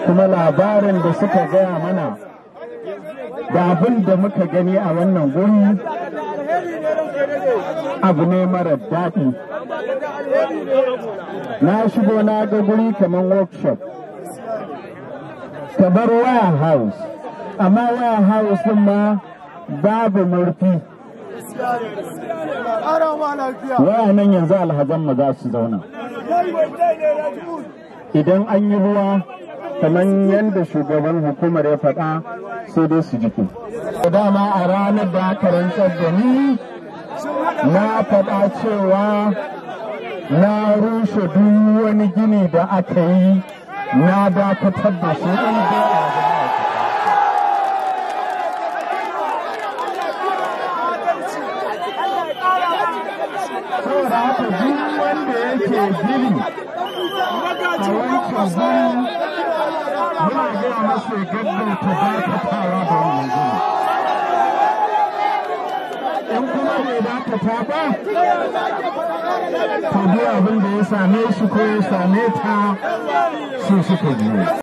kuma labarin da suka gaya mana da abin da muka gani a wannan guri abu ne mara daɗi. Na shigo na ga guri kamar workshop, kamar waya house, amma waya house din ma babu murfi. Waya nan yanzu alhazan ma za su zauna. Idan an yi ruwa kamar yadda shugaban hukumar ya faɗa sai dai su jiki. Dama a ranar da aka rantsar da ni na faɗa cewa na rushe duk wani gini da aka yi, na dakatar da shi in saboda haka duk wanda yake gini a wancan guri muna gaya masa gaggauta dakatawa da wannan gini. In kuma bai dakata ba, to duk abin da ya same shi ko ya same ta su suka biyo.